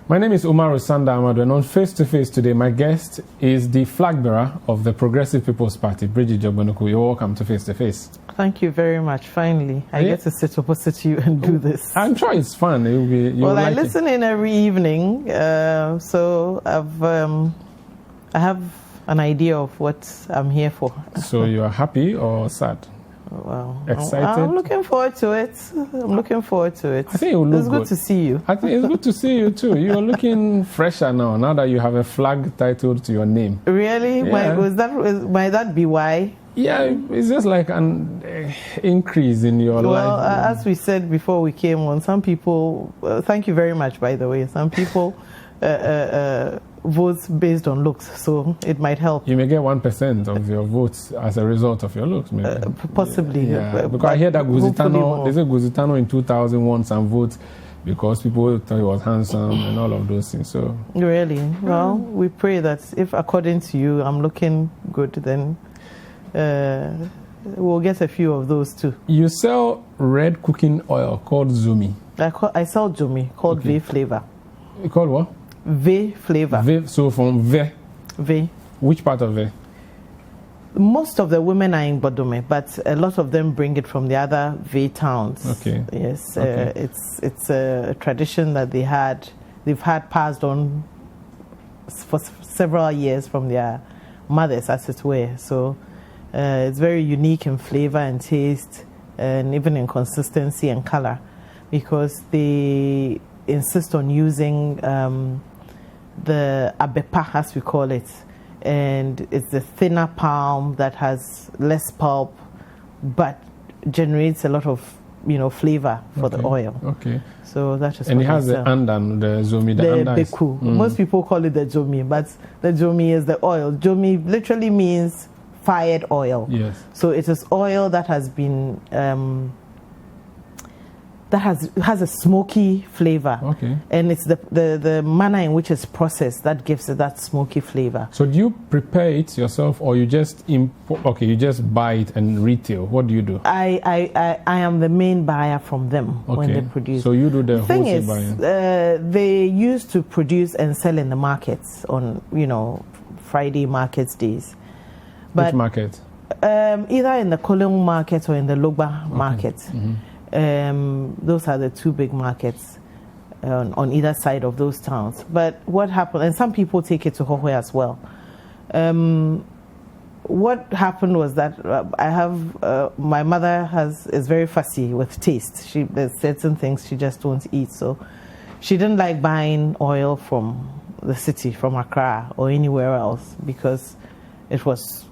My name is Umar Osanda Ahmadu, and on Face to Face today, my guest is the flag bearer of the Progressive People's Party, Brigitte Dzogbenuku. You're welcome to Face to Face. Thank you very much. Finally, I get to sit opposite you and do this. I'm sure it's fun. I listen in every evening, so I have an idea of what I'm here for. So you are happy or sad? Well, excited? I'm looking forward to it. I think it will look It's good to see you. I think it's good to see you too. You're looking fresher now that you have a flag titled to your name. Really? Yeah. Might that be why? Yeah, it's just like an increase in your life. Well, as we said before we came on, some people, thank you very much, by the way, some people votes based on looks, so it might help. You may get 1% of your votes as a result of your looks, maybe. Possibly. Yeah. Because I hear that Guzitano in 2000 won some votes because people thought he was handsome and all of those things. So really? Well, we pray that if, according to you, I'm looking good, then we'll get a few of those too. You sell red cooking oil called Zomi. I sell Zomi, called V flavor. You called what? V flavor. V, so from V. V. Which part of V? Most of the women are in Bodome, but a lot of them bring it from the other V towns. Okay. Yes. Okay. It's a tradition that they've had passed on for several years from their mothers, as it were. So it's very unique in flavor and taste, and even in consistency and color, because they insist on using the abepa, as we call it, and it's a thinner palm that has less pulp but generates a lot of flavor for the oil. Okay. So that is. And it has the andan, the Zomi, the andan. Beku. Most people call it the Zomi, but the Zomi is the oil. Zomi literally means fired oil. Yes. So it is oil that has been that has a smoky flavor. Okay. And it's the manner in which it's processed that gives it that smoky flavor. So do you prepare it yourself, or you just import? Okay, you just buy it and retail. What do you do? I am the main buyer from them when they produce. So you do the thing wholesale is, buying. they used to produce and sell in the markets on Friday markets days. But, which market? Either in the Kolong market or in the Logba market. Mm-hmm. Those are the two big markets on either side of those towns. But what happened, and some people take it to Hohwe as well. What happened was that my mother is very fussy with taste. There's certain things she just won't eat. So she didn't like buying oil from the city, from Accra or anywhere else, because it was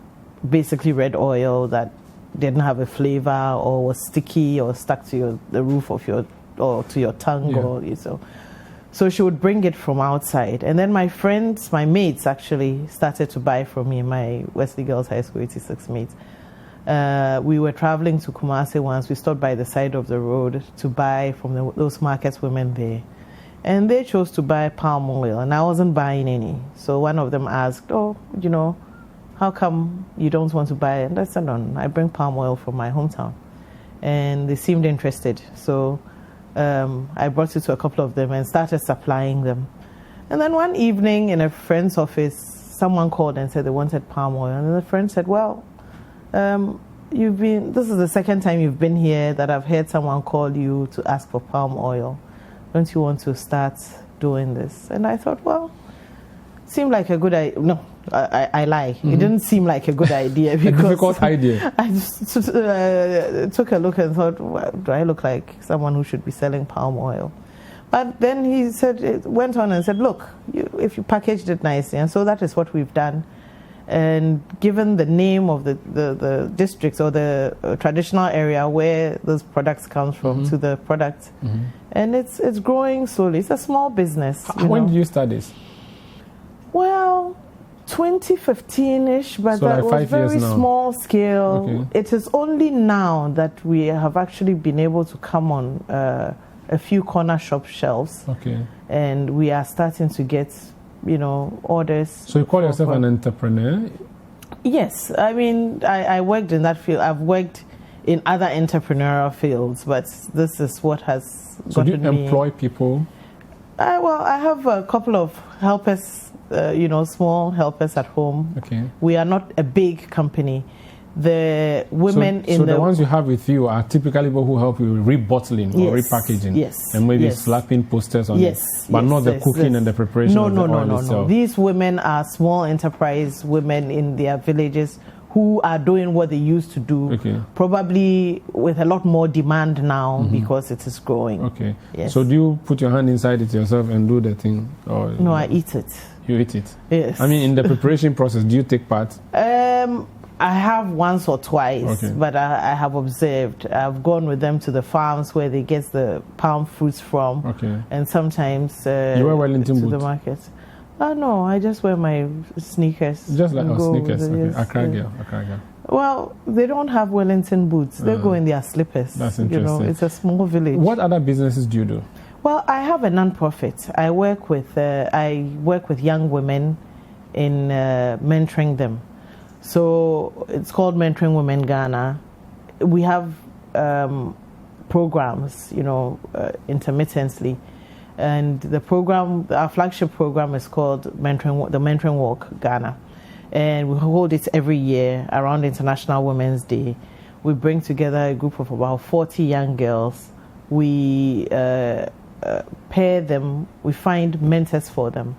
basically red oil that didn't have a flavor or was sticky or stuck to the roof of or to your tongue. Yeah. So she would bring it from outside. And then my mates actually started to buy from me, my Wesley Girls High School 86 mates. We were traveling to Kumasi once. We stopped by the side of the road to buy from those market women there. And they chose to buy palm oil, and I wasn't buying any. So one of them asked, how come you don't want to buy it? And I said, no, I bring palm oil from my hometown. And they seemed interested. So I brought it to a couple of them and started supplying them. And then one evening in a friend's office, someone called and said they wanted palm oil. And the friend said, well, this is the second time you've been here that I've heard someone call you to ask for palm oil. Don't you want to start doing this? And I thought, well, seemed like a good idea. No, I lie. Mm-hmm. It didn't seem like a good idea. Because a difficult idea. I just took a look and thought, well, do I look like someone who should be selling palm oil? But then went on and said, look, if you packaged it nicely. And so that is what we've done. And given the name of the districts or the traditional area where those products come from, to the product. Mm-hmm. And it's growing slowly. It's a small business. When did you start this? Well, 2015-ish, but so that like was very small scale. Okay. It is only now that we have actually been able to come on a few corner shop shelves. Okay. And we are starting to get, orders. So you call yourself an entrepreneur? Yes. I mean, I worked in that field. I've worked in other entrepreneurial fields, but this is what has So gotten do you me. employ people? Well, I have a couple of helpers, small helpers at home. Okay. We are not a big company. The women so the ones you have with you are typically people who help you with rebottling or repackaging. Yes. And maybe slapping posters on it. But not the cooking and the preparation of the oil itself. No. These women are small enterprise women in their villages who are doing what they used to do, probably with a lot more demand now because it is growing. Okay. Yes. So do you put your hand inside it yourself and do the thing? Or no, I eat it. You eat it? Yes. I mean, in the preparation process, do you take part? I have once or twice, but I have observed. I've gone with them to the farms where they get the palm fruits from, and sometimes you wear Wellington to boots? the market. No, I just wear my sneakers. Just like sneakers, Accra girl. Well, they don't have Wellington boots. They go in their slippers. That's interesting. It's a small village. What other businesses do you do? Well, I have a non-profit. I work with young women in mentoring them. So it's called Mentoring Women Ghana. We have programs, intermittently. And the program, our flagship program is called the Mentoring Walk Ghana. And we hold it every year around International Women's Day. We bring together a group of about 40 young girls. We pair them, we find mentors for them.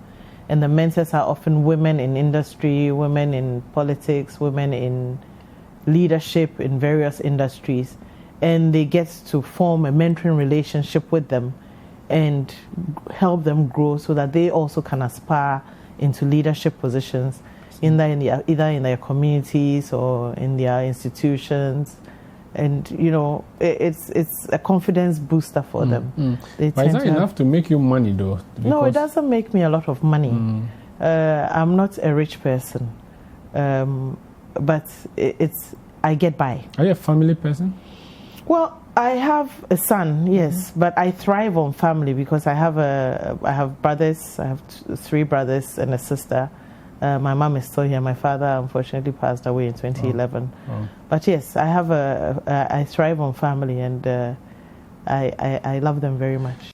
And the mentors are often women in industry, women in politics, women in leadership in various industries. And they get to form a mentoring relationship with them and help them grow so that they also can aspire into leadership positions either in their communities or in their institutions. And it's a confidence booster for them. But is that enough to make you money though? No, it doesn't make me a lot of money. I'm not a rich person, but I get by. Are you a family person? Well, I have a son, yes, but I thrive on family because I have brothers. I have 3 brothers and a sister. My mom is still here. My father unfortunately passed away in 2011. But yes, I thrive on family, and I love them very much.